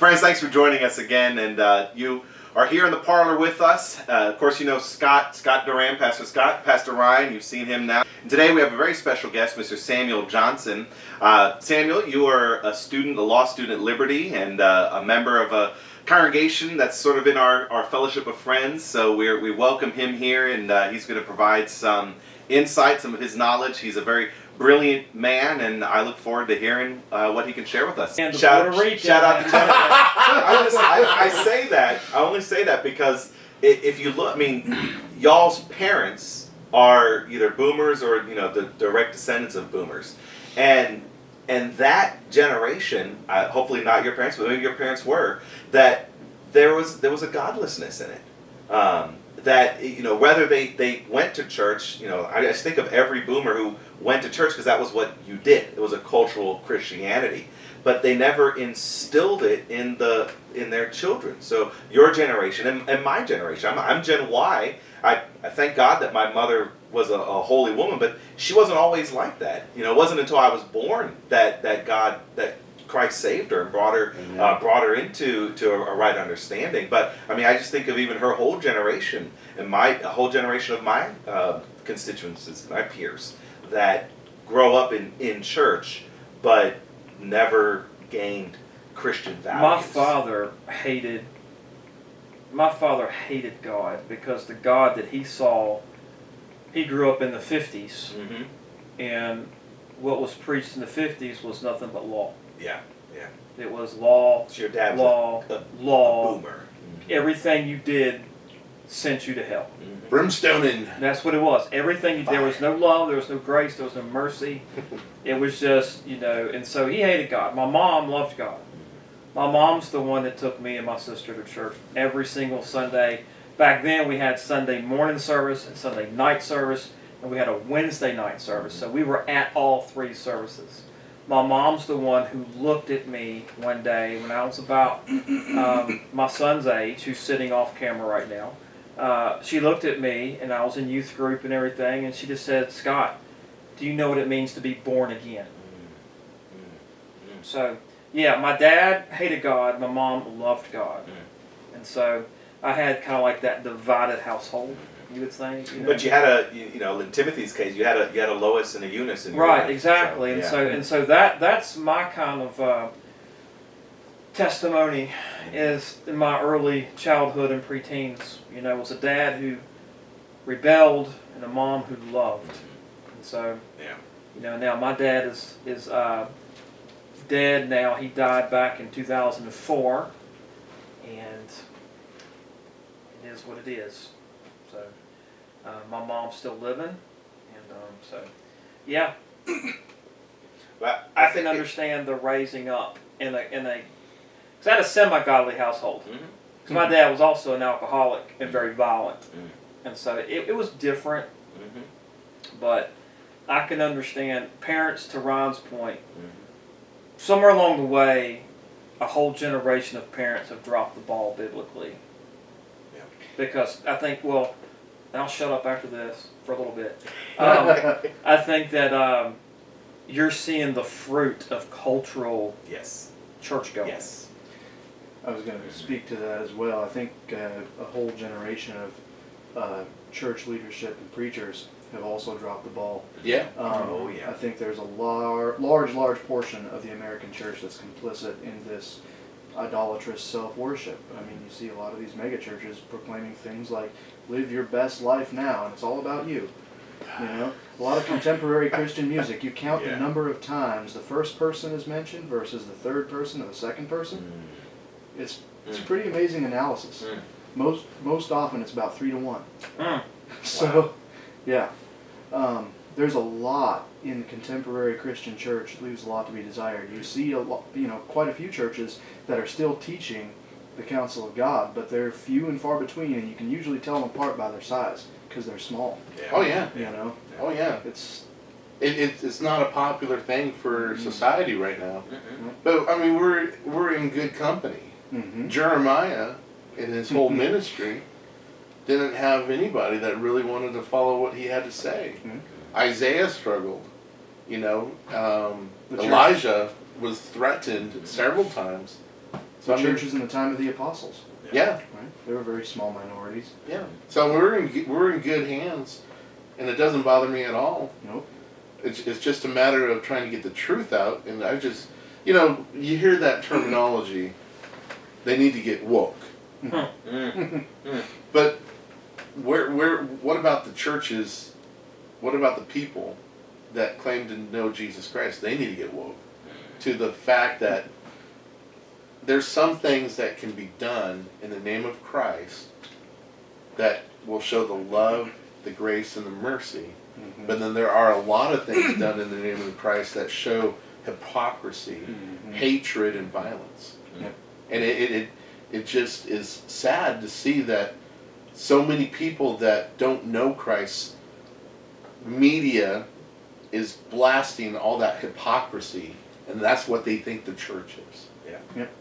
Friends, thanks for joining us again, and you are here in the parlor with us. Of course, you know Scott Duran, Pastor Scott, Pastor Ryan, you've seen him now. And today we have a very special guest, Mr. Samuel Johnson. Samuel, you are a student, a law student at Liberty, and a member of a congregation that's sort of in our fellowship of friends, so we welcome him here, and he's going to provide some insight, some of his knowledge. He's a very brilliant man, and I look forward to hearing what he can share with us. And shout out to Jeff. I only say that because if you look, I mean, y'all's parents are either boomers or, you know, the direct descendants of boomers, and that generation, hopefully not your parents, but maybe your parents were, that there was a godlessness in it. That, you know, whether they went to church, you know, I just think of every boomer who went to church because that was what you did. It was a cultural Christianity. But they never instilled it in their children. So your generation and my generation, I'm Gen Y. I thank God that my mother was a holy woman, but she wasn't always like that. You know, it wasn't until I was born that Christ saved her and brought her into a right understanding. But I mean, I just think of even her whole generation and a whole generation of my constituents, my peers, that grow up in church but never gained Christian values. My father hated God because the God that he saw, he grew up in the 50s, mm-hmm. and what was preached in the 50s was nothing but law. Yeah. It was law, so your dad was a law. Boomer. Mm-hmm. Everything you did sent you to hell. Mm-hmm. Brimstoning. That's what it was. Everything, there was no love, there was no grace, there was no mercy. It was just, you know, and so he hated God. My mom loved God. My mom's the one that took me and my sister to church every single Sunday. Back then we had Sunday morning service and Sunday night service, and we had a Wednesday night service. So we were at all three services. My mom's the one who looked at me one day when I was about my son's age, who's sitting off camera right now. She looked at me, and I was in youth group and everything, and she just said, "Scott, do you know what it means to be born again?" So, yeah, my dad hated God. My mom loved God. And so I had kind of like that divided household, you would think. You know? But you had in Timothy's case, you had a Lois and a Eunice in your right, life. exactly. So, and so that's my kind of testimony is in my early childhood and preteens. You know, it was a dad who rebelled and a mom who loved. And so, you know, now my dad is dead now. He died back in 2004, and it is what it is. So my mom's still living, and so yeah. But I can understand the raising up in a because I had a semi-godly household. Because my dad was also an alcoholic and very violent, and so it was different. But I can understand parents, to Ron's point. Somewhere along the way, a whole generation of parents have dropped the ball biblically. Yeah. Because I think, well, and I'll shut up after this for a little bit. I think that you're seeing the fruit of cultural church going. Yes. I was going to speak to that as well. I think a whole generation of church leadership and preachers have also dropped the ball. Yeah. I think there's a large portion of the American church that's complicit in this idolatrous self-worship. I mean, you see a lot of these mega churches proclaiming things like, live your best life now, and it's all about you. You know, a lot of contemporary Christian music, you count the number of times the first person is mentioned versus the third person or the second person. It's pretty amazing analysis. Most often it's about 3 to 1. So, yeah. There's a lot in the contemporary Christian church that leaves a lot to be desired. You see quite a few churches that are still teaching the counsel of God, but they're few and far between, and you can usually tell them apart by their size because they're small. Yeah. Oh yeah. You know. Oh yeah. It's not a popular thing for society right now. But I mean, we're in good company. Jeremiah, in his whole ministry, didn't have anybody that really wanted to follow what he had to say. Isaiah struggled. You know, Elijah was threatened several times The churches in the time of the apostles. Yeah. Right? They were very small minorities. Yeah. So we're in good hands, and it doesn't bother me at all. Nope. It's just a matter of trying to get the truth out, and I just, you hear that terminology. They need to get woke. But what about the churches? What about the people that claim to know Jesus Christ? They need to get woke to the fact that there's some things that can be done in the name of Christ that will show the love, the grace, and the mercy. Mm-hmm. But then there are a lot of things done in the name of Christ that show hypocrisy, hatred, and violence. Yep. And it just is sad to see that so many people that don't know Christ, media is blasting all that hypocrisy, and that's what they think the church is. Yeah. Yep.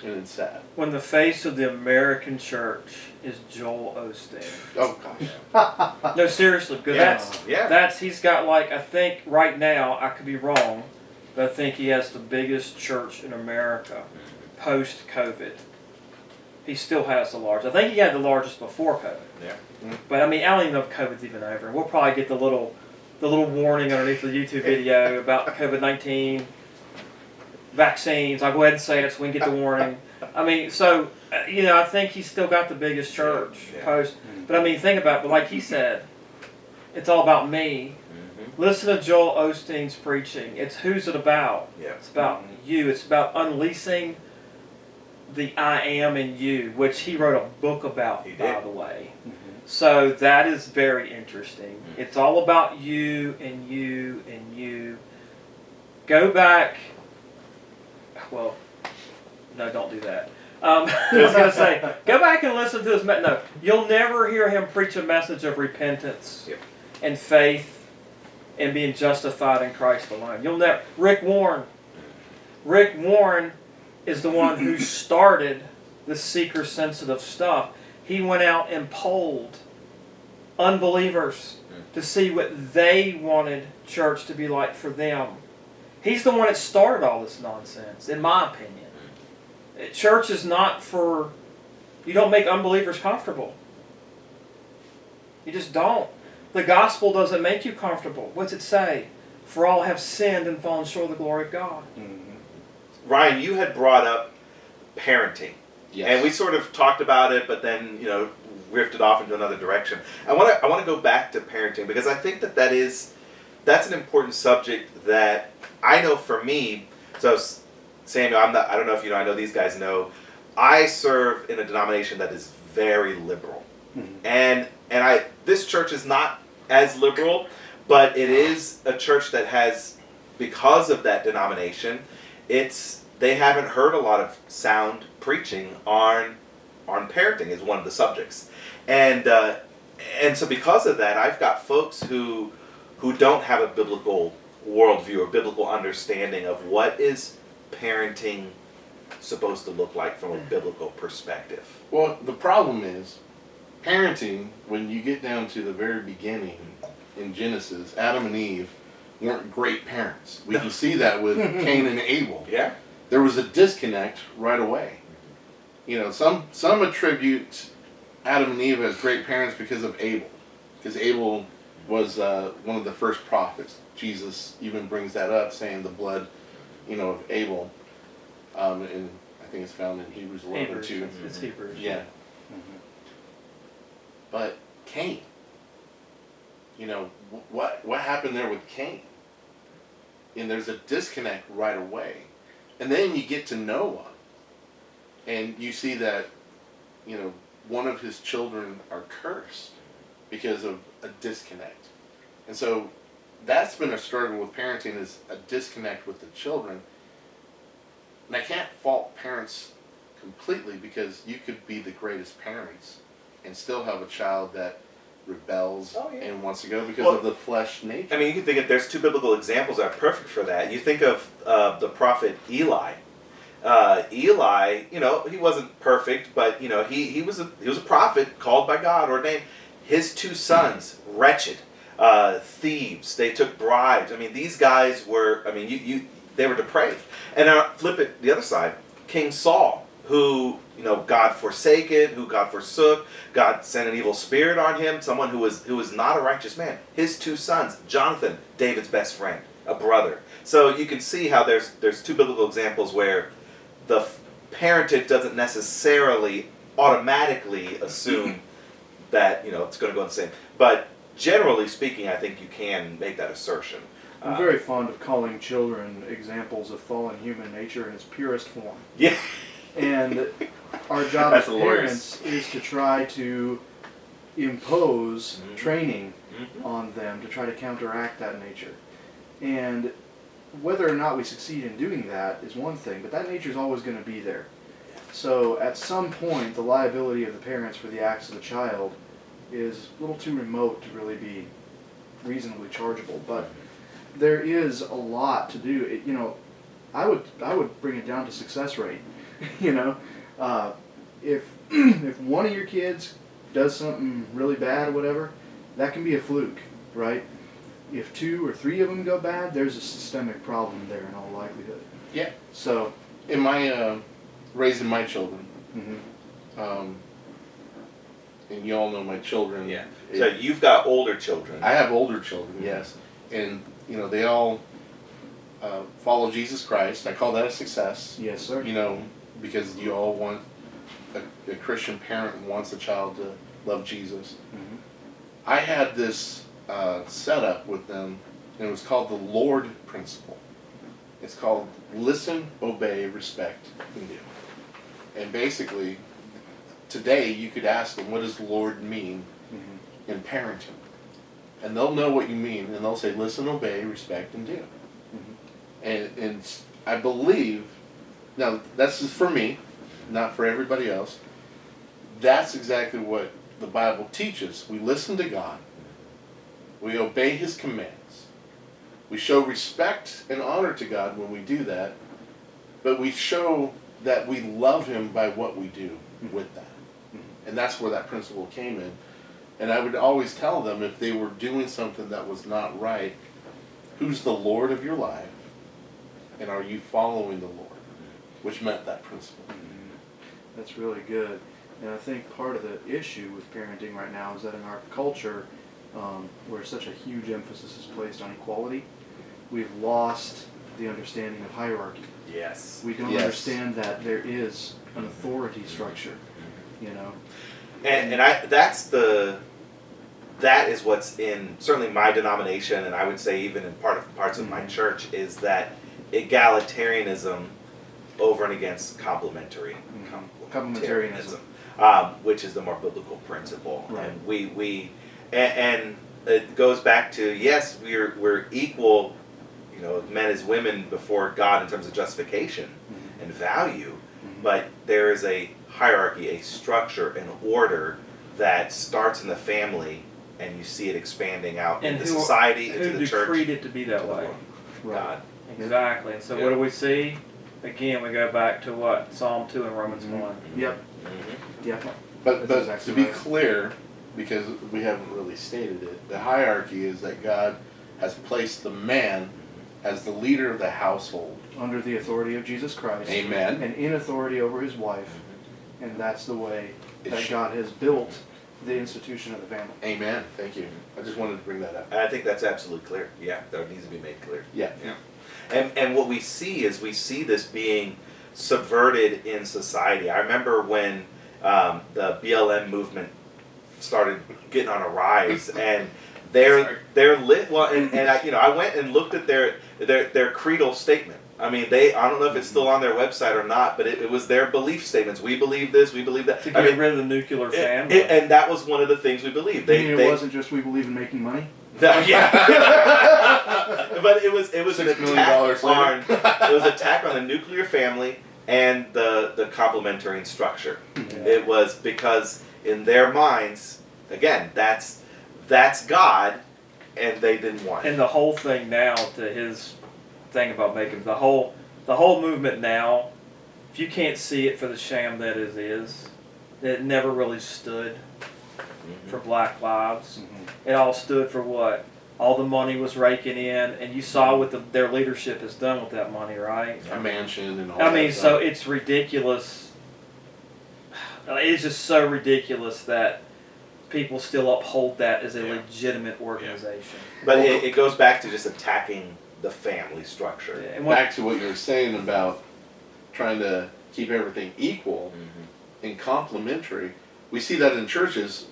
And it's sad. When the face of the American church is Joel Osteen. Oh gosh. No, seriously, because that's he's got I think right now, I could be wrong, but I think he has the biggest church in America post-COVID. He still has the largest. I think he had the largest before COVID. Yeah. But I don't even know if COVID's even over. We'll probably get the little warning underneath the YouTube video about COVID-19 vaccines. I'll go ahead and say it so we can get the warning. I think he's still got the biggest church post. But think about it. But like he said, it's all about me. Mm-hmm. Listen to Joel Osteen's preaching. Who's it about? Yeah. It's about you. It's about unleashing the I am in you, which he wrote a book about, by the way. Mm-hmm. So that is very interesting. Mm-hmm. It's all about you and you and you. Go back. Well, no, don't do that. I was going to say, go back and listen to his message. No, you'll never hear him preach a message of repentance and faith and being justified in Christ alone. You'll never. Rick Warren is the one who started the seeker-sensitive stuff. He went out and polled unbelievers to see what they wanted church to be like for them. He's the one that started all this nonsense, in my opinion. Church is not for... You don't make unbelievers comfortable. You just don't. The gospel doesn't make you comfortable. What's it say? For all have sinned and fallen short of the glory of God. Mm-hmm. Ryan, you had brought up parenting. Yes. And we sort of talked about it, but then, drifted off into another direction. I want to go back to parenting because I think that's an important subject that I know for me. So Samuel, I don't know if you know, I know these guys know, I serve in a denomination that is very liberal. Mm-hmm. And this church is not as liberal, but it is a church that has, because of that denomination, they haven't heard a lot of sound preaching on parenting is one of the subjects. And so because of that, I've got folks who don't have a biblical worldview or biblical understanding of what is parenting supposed to look like from a biblical perspective. Well, the problem is, parenting, when you get down to the very beginning in Genesis, Adam and Eve weren't great parents. We can see that with Cain and Abel. Yeah. There was a disconnect right away. Some attribute Adam and Eve as great parents because of Abel. Because Abel was one of the first prophets. Jesus even brings that up, saying the blood, of Abel. And I think it's found in Hebrews 11 too. It's Hebrews. Yeah. Mm-hmm. But Cain, what happened there with Cain? And there's a disconnect right away. And then you get to Noah, and you see that, one of his children are cursed because of a disconnect. And so that's been a struggle with parenting, is a disconnect with the children. And I can't fault parents completely, because you could be the greatest parents and still have a child that rebels and wants to go because of the flesh nature. I mean, you can think there's two biblical examples that are perfect for that. You think of the prophet Eli. Eli, he wasn't perfect, but he was a prophet called by God, ordained. His two sons, wretched, thieves. They took bribes. I mean, these guys were. I mean, they were depraved. And now flip it the other side. King Saul, who, God forsaken, who God forsook. God sent an evil spirit on him, someone who was not a righteous man. His 2 sons, Jonathan, David's best friend, a brother. So you can see how there's 2 biblical examples where the parentage doesn't necessarily automatically assume that, it's going to go the same. But generally speaking, I think you can make that assertion. I'm very fond of calling children examples of fallen human nature in its purest form. Yeah. And our job as parents is to try to impose training on them to try to counteract that nature. And whether or not we succeed in doing that is one thing, but that nature is always going to be there. So at some point, the liability of the parents for the acts of the child is a little too remote to really be reasonably chargeable. But there is a lot to do. I would bring it down to success rate. If one of your kids does something really bad or whatever, that can be a fluke, right? If 2 or 3 of them go bad, there's a systemic problem there in all likelihood. Yeah. So, in my raising my children, and you all know my children. Yeah. So you've got older children. I have older children, yes, and they all follow Jesus Christ. I call that a success. Yes, sir. Because you all want a Christian parent wants a child to love Jesus. Mm-hmm. I had this setup with them, and it was called the Lord Principle. It's called listen, obey, respect, and do. And basically, today you could ask them, what does Lord mean in parenting? And they'll know what you mean, and they'll say, listen, obey, respect, and do. And I believe, now that's just for me, not for everybody else, that's exactly what the Bible teaches. We listen to God. We obey His commands. We show respect and honor to God when we do that, but we show that we love Him by what we do with that. And that's where that principle came in. And I would always tell them if they were doing something that was not right, who's the Lord of your life? And are you following the Lord? Which meant that principle. That's really good. And I think part of the issue with parenting right now is that in our culture, where such a huge emphasis is placed on equality, we've lost the understanding of hierarchy. Yes. We don't understand that there is an authority structure, And that is what's in certainly my denomination, and I would say even in parts of my church, is that egalitarianism over and against complementarianism, which is the more biblical principle. Right. And and it goes back to, yes, we're equal, men as women before God in terms of justification and value, but there is a hierarchy, a structure, an order that starts in the family, and you see it expanding out into society, into the church. Who decreed it to be that way? God. Exactly. And so what do we see? Again, we go back to what? Psalm 2 and Romans 1. Yep. Yep. But exactly to be right. clear, because we haven't really stated it, the hierarchy is that God has placed the man as the leader of the household. Under the authority of Jesus Christ. Amen. And in authority over his wife. And that's the way that God has built the institution of the family. Amen. Thank you. I just wanted to bring that up. I think that's absolutely clear. Yeah, that needs to be made clear. Yeah. And what we see is this being subverted in society. I remember when the BLM movement started getting on a rise, and they're lit. Well, and I went and looked at their creedal statement. I mean, I don't know if it's still on their website or not, but it was their belief statements. We believe this, we believe that. To get rid of the nuclear family. And that was one of the things we believed. It wasn't just we believe in making money? Yeah. But it was an attack on the nuclear family and the complementarian structure. Yeah. It was because in their minds, again, that's God, and they didn't want it. And the whole thing now, to his thing about making the whole movement now, if you can't see it for the sham that it is, it never really stood for Black lives. It all stood for what? All the money was raking in, and you saw what their leadership has done with that money, right? A mansion and all I that mean, stuff. so it's ridiculous it's just so ridiculous that people still uphold that as a legitimate organization. But it goes back to just attacking the family structure. Yeah, and Back to what you were saying about trying to keep everything equal and complementary. We see that in churches.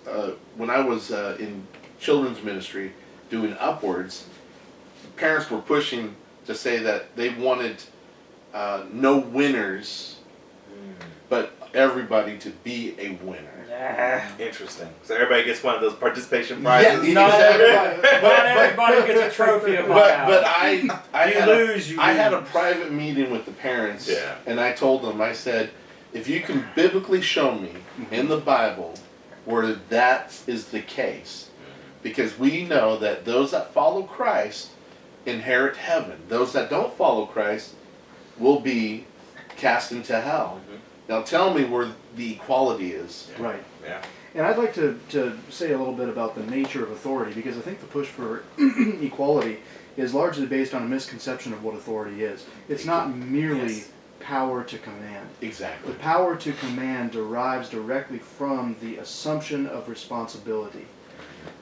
When I was in children's ministry doing Upwards, parents were pushing to say that they wanted no winners, but everybody to be a winner. Interesting. So everybody gets one of those participation prizes. Yeah, Not exactly. not everybody gets a trophy at my house. But I You had lose, you I had a lose. private meeting with the parents, Yeah. and I told them, I said, if you can biblically show me in the Bible where that is the case, because we know that those that follow Christ inherit heaven. Those that don't follow Christ will be cast into hell. Now tell me where the equality is. Right. Yeah. And I'd like to say a little bit about the nature of authority, because I think the push for equality is largely based on a misconception of what authority is. It's not merely power to command. Exactly. The power to command derives directly from the assumption of responsibility.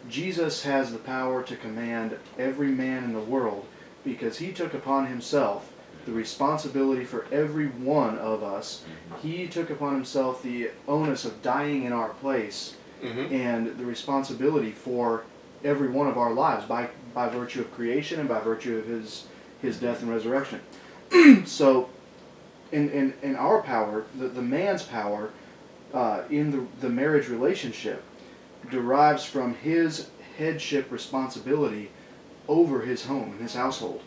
Jesus has the power to command every man in the world because he took upon himself the responsibility for every one of us. He took upon himself the onus of dying in our place and the responsibility for every one of our lives by virtue of creation and by virtue of his death and resurrection. So in our power, the man's power in the marriage relationship derives from his headship responsibility over his home and his household.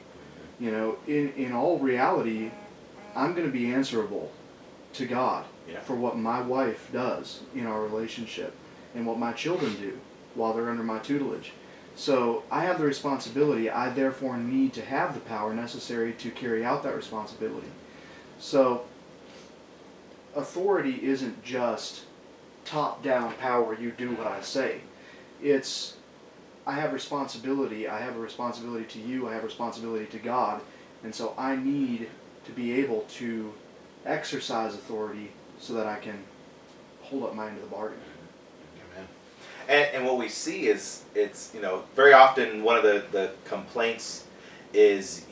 You know, in all reality, I'm going to be answerable to God for what my wife does in our relationship and what my children do while they're under my tutelage. So I have the responsibility. I therefore need to have the power necessary to carry out that responsibility. So authority isn't just top-down power, you do what I say. It's, I have responsibility, I have a responsibility to you, I have a responsibility to God, and so I need to be able to exercise authority so that I can hold up my end of the bargain. And what we see is, it's, you know, very often one of the complaints is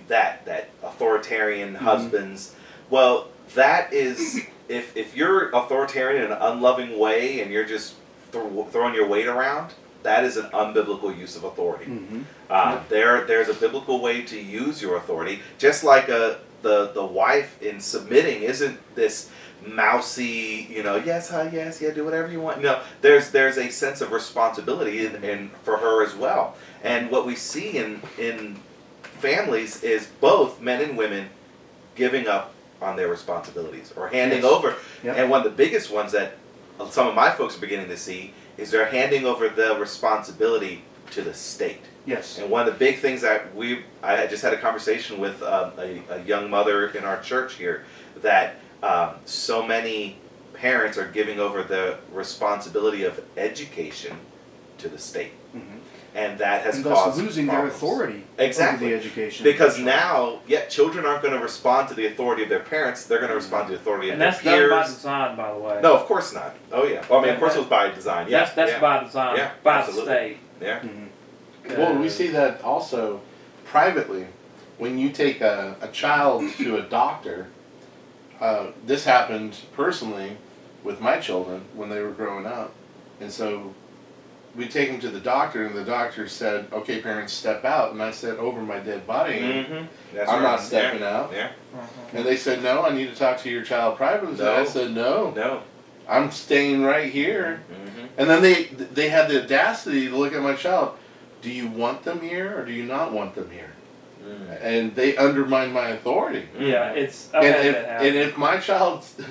that authoritarian husbands. Well, that is, if you're authoritarian in an unloving way and you're just throwing your weight around, that is an unbiblical use of authority. There's a biblical way to use your authority, just like the wife in submitting isn't this mousy, you know, yes, do whatever you want. No, there's a sense of responsibility in for her as well. And what we see in families is both men and women giving up on their responsibilities or handing over. And one of the biggest ones that some of my folks are beginning to see is they're handing over the responsibility to the state. Yes. And one of the big things that I just had a conversation with a young mother in our church here that so many parents are giving over the responsibility of education to the state. And that has caused losing problems. their authority Exactly. over the education. Because now, children aren't going to respond to the authority of their parents. They're going to respond to the authority of their that's peers. done by design, by the way. No, of course not. Oh yeah. Well, I mean, of course it was by design. Yeah. That's by design, by absolutely. the state. Yeah. Well, we see that also privately. When you take a child to a doctor, this happened personally with my children when they were growing up. And so we take them to the doctor, and the doctor said, okay, parents, step out. And I said, over my dead body, I'm not stepping out. Yeah. And they said, no, I need to talk to your child privately. No. I said, no, No. I'm staying right here. And then they had the audacity to look at my child. Do you want them here or do you not want them here? And they undermined my authority. Yeah, it's... And if my child's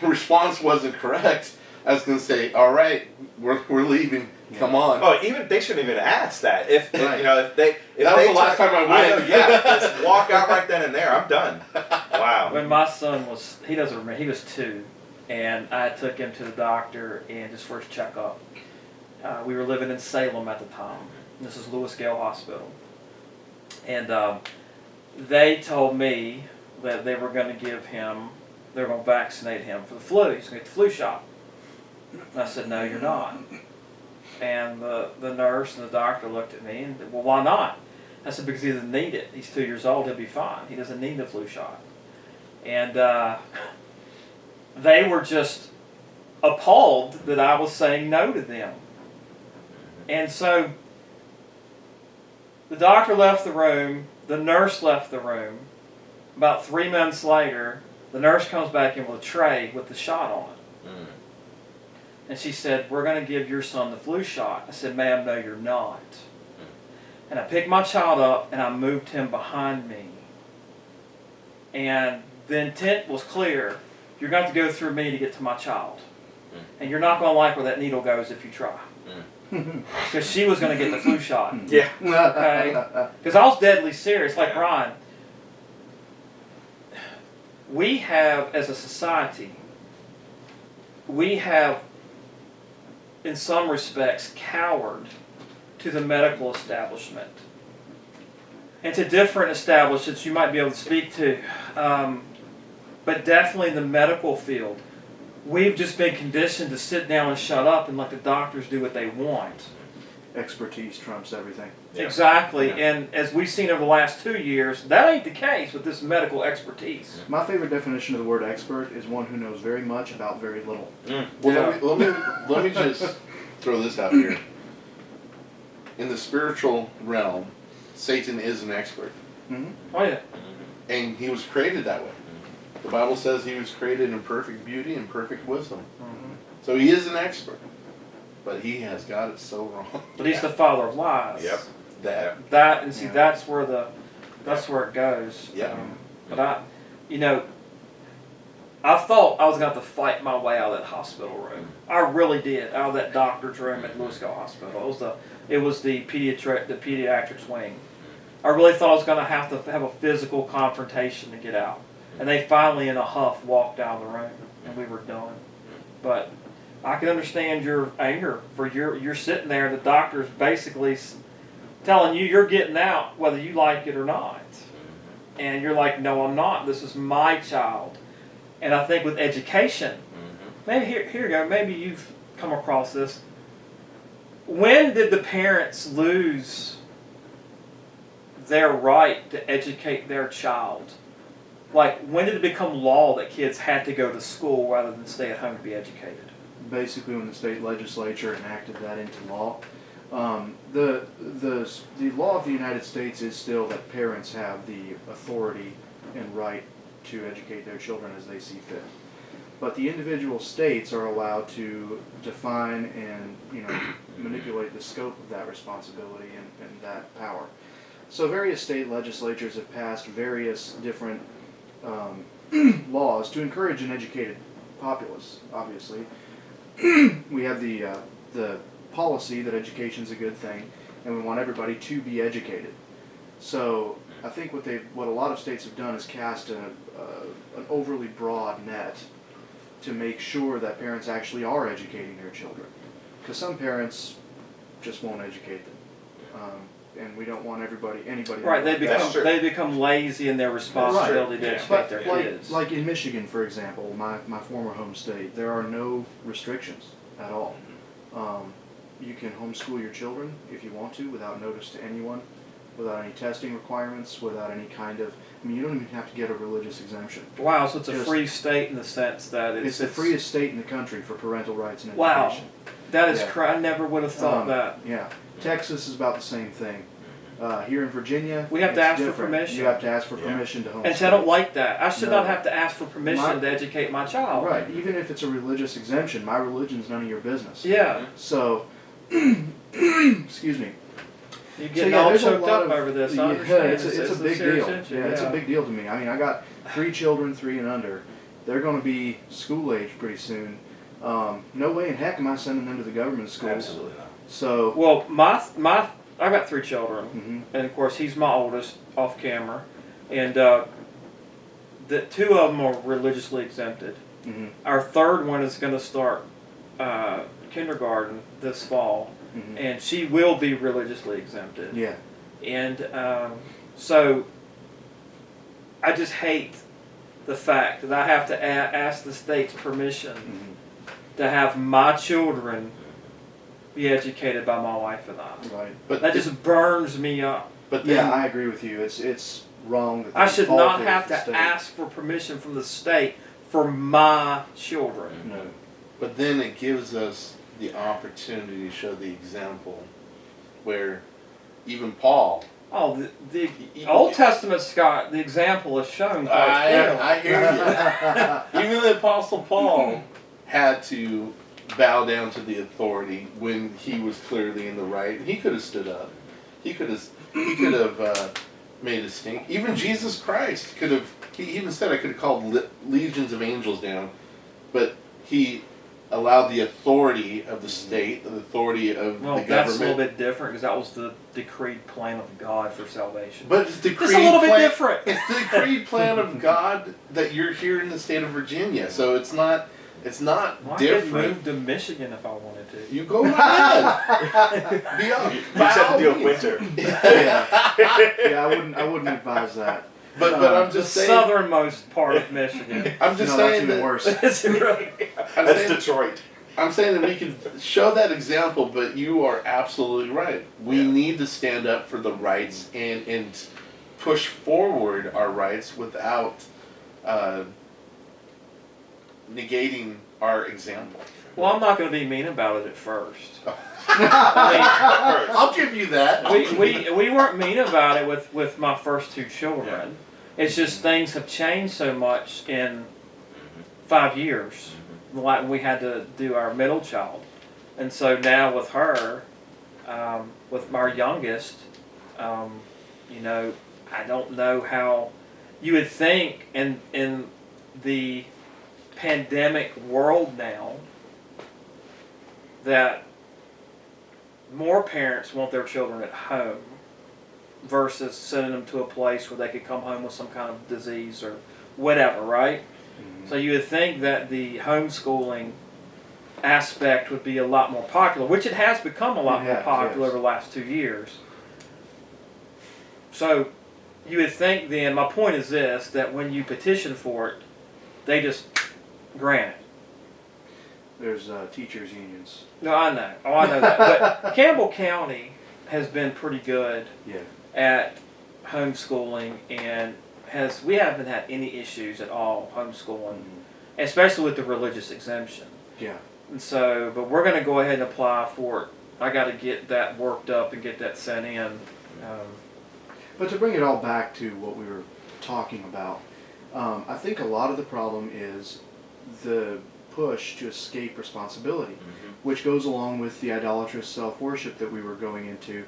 response wasn't correct, I was going to say, all right, we're leaving. Come on. Oh, even they shouldn't even ask that. If you know, if that was the last time I went. Just walk out right then and there. I'm done. Wow. When my son was, he doesn't remember, he was 2, and I took him to the doctor and his first checkup. We were living in Salem at the time. This is Lewis Gale Hospital. And they told me that they were going to give him, they were going to vaccinate him for the flu. He's going to get the flu shot. And I said, no, you're not. And the nurse and the doctor looked at me and said, well, why not? I said, because he doesn't need it. He's 2 years old, he'll be fine. He doesn't need the flu shot. And they were just appalled that I was saying no to them. And so the doctor left the room, the nurse left the room. About 3 months later, the nurse comes back in with a tray with the shot on it. Mm. And she said, we're going to give your son the flu shot. I said, ma'am, no, you're not. And I picked my child up and I moved him behind me. And the intent was clear. You're going to have to go through me to get to my child. And you're not going to like where that needle goes if you try. Because she was going to get the flu shot. Yeah. Okay? Because I was deadly serious, like Ryan. We have, as a society, we have, in some respects, cowered to the medical establishment. And to different establishments you might be able to speak to. But definitely in the medical field, we've just been conditioned to sit down and shut up and let the doctors do what they want. Expertise trumps everything. Yeah. Exactly. Yeah. And as we've seen over the last 2 years, that ain't the case with this medical expertise. My favorite definition of the word expert is one who knows very much about very little. Mm. Well, let me just throw this out here. In the spiritual realm, Satan is an expert. Mm-hmm. Oh yeah. And he was created that way. The Bible says he was created in perfect beauty and perfect wisdom. Mm-hmm. So he is an expert. But he has got it so wrong. But he's the father of lies. Yep. That and see, Yeah. that's where it goes. Yeah. But I thought I was going to have to fight my way out of that hospital room. I really did, out of that doctor's room at Louisville Hospital. It was the pediatrics wing. I really thought I was going to have a physical confrontation to get out. And they finally, in a huff, walked out of the room, and we were done. But I can understand your anger. You're sitting there, the doctor's basically telling you you're getting out whether you like it or not. And you're like, no, I'm not. This is my child. And I think with education, maybe here you go, maybe you've come across this. When did the parents lose their right to educate their child? Like, when did it become law that kids had to go to school rather than stay at home to be educated? Basically, when the state legislature enacted that into law. The law of the United States is still that parents have the authority and right to educate their children as they see fit. But the individual states are allowed to define and manipulate the scope of that responsibility and that power. So various state legislatures have passed various different laws to encourage an educated populace, obviously. We have the policy that education is a good thing, and we want everybody to be educated. So I think what a lot of states have done is cast an overly broad net to make sure that parents actually are educating their children, because some parents just won't educate them, and we don't want anybody. Right, they become lazy in their responsibility to educate their kids. Like in Michigan, for example, my former home state, there are no restrictions at all. You can homeschool your children if you want to, without notice to anyone, without any testing requirements, without any kind of. I mean, you don't even have to get a religious exemption. Wow, so it's a free state in the sense that it's the freest state in the country for parental rights and wow, education. that is I never would have thought that. Yeah, Texas is about the same thing. Here in Virginia, we have to ask different. for permission. You have to ask for permission to homeschool. And I don't like that. I should No. not have to ask for permission to educate my child. Right, even if it's a religious exemption, my religion's none of your business. Yeah. So, excuse me. You're getting all there's a choked lot up of- over this. I Yeah, understand. it's a big serious deal. issue, Yeah, it's a big deal to me. I mean, I got 3 children, 3 and under. They're going to be school age pretty soon. No way in heck am I sending them to the government schools. Absolutely not. So, Well, I've got 3 children, and of course he's my oldest off camera, and the 2 of them are religiously exempted. Our 3rd one is going to start kindergarten this fall, and she will be religiously exempted. yeah. And so I just hate the fact that I have to ask the state's permission to have my children be educated by my wife and I. Right. But That just burns me up. But then, Yeah, I agree with you. It's wrong. That I the should default not is have the to state. ask for permission from the state for my children. No. but then it gives us the opportunity to show the example, where even Paul. Oh, the Old Testament, Scott, the example is shown quite clearly. I hear you. Even the Apostle Paul had to bow down to the authority when he was clearly in the right. He could have stood up. He could have made a stink. Even Jesus Christ could have. He even said, "I could have called legions of angels down," but he allowed the authority of the state, the authority of Well, the that's a little government. bit different because that was the decreed plan of God for salvation. But it's the It's a little bit different. It's the decreed plan of God that you're here in the state of Virginia, so it's not. It's not Well, I could different. move to Michigan if I wanted to. You go ahead. Be on, You just have to deal with winter. Yeah, I wouldn't advise that. But I'm The just saying. southernmost part of Michigan. I'm just No, that's saying even that. worse. It's really- I'm That's saying, Detroit. I'm saying that we can show that example, but you are absolutely right. We Yeah. need to stand up for the rights and push forward our rights without negating our example. Well, I'm not going to be mean about it at first. I'll give you that. We weren't mean about it with my first two children. It's just things have changed so much in 5 years. Like we had to do our middle child, and so now with her, with our youngest, you know, I don't know how you would think in the pandemic world now that more parents want their children at home versus sending them to a place where they could come home with some kind of disease or whatever, right? So you would think that the homeschooling aspect would be a lot more popular, which it has become a lot more popular over the last 2 years. So you would think then, my point is this, that when you petition for it, they just grant it. There's teachers unions. No, I know. Oh, I know that. But Campbell County has been pretty good Yeah. at homeschooling and we haven't had any issues at all homeschooling, especially with the religious exemption. Yeah. And so, but we're going to go ahead and apply for it. I got to get that worked up and get that sent in. But to bring it all back to what we were talking about, I think a lot of the problem is the push to escape responsibility, which goes along with the idolatrous self-worship that we were going into.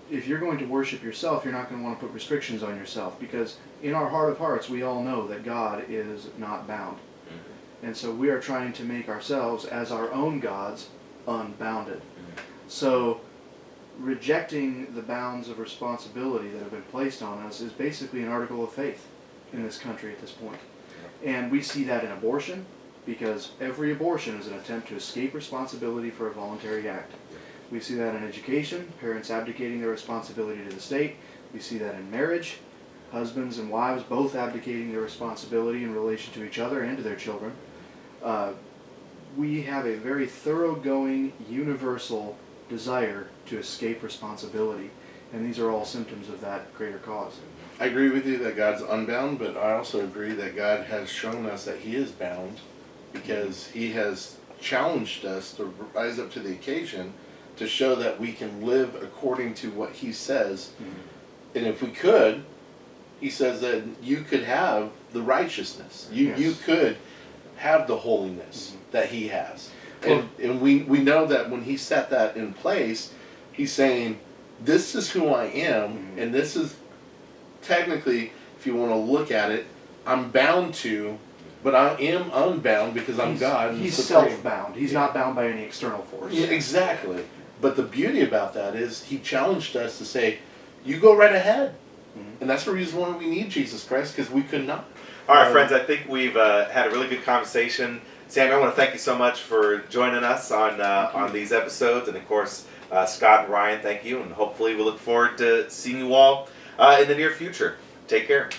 If you're going to worship yourself, you're not going to want to put restrictions on yourself, because in our heart of hearts, we all know that God is not bound. And so we are trying to make ourselves, as our own gods, unbounded. So rejecting the bounds of responsibility that have been placed on us is basically an article of faith in this country at this point. And we see that in abortion, because every abortion is an attempt to escape responsibility for a voluntary act. We see that in education, parents abdicating their responsibility to the state. We see that in marriage, husbands and wives both abdicating their responsibility in relation to each other and to their children. We have a very thoroughgoing, universal desire to escape responsibility, and these are all symptoms of that greater cause. I agree with you that God's unbound, but I also agree that God has shown us that He is bound, because He has challenged us to rise up to the occasion to show that we can live according to what He says. And if we could, He says that you could have the righteousness. You could have the holiness that He has. And we know that when He set that in place, He's saying, this is who I am, and this is technically, if you want to look at it, I'm bound to, but I am unbound because I'm God. And He's supreme. self-bound. He's not bound by any external force. Yeah, exactly. But the beauty about that is He challenged us to say, you go right ahead. And that's the reason why we need Jesus Christ, because we could not. All right, friends, I think we've had a really good conversation. Sam, I want to thank you so much for joining us on these episodes. And, of course, Scott and Ryan, thank you. And hopefully we look forward to seeing you all in the near future. Take care.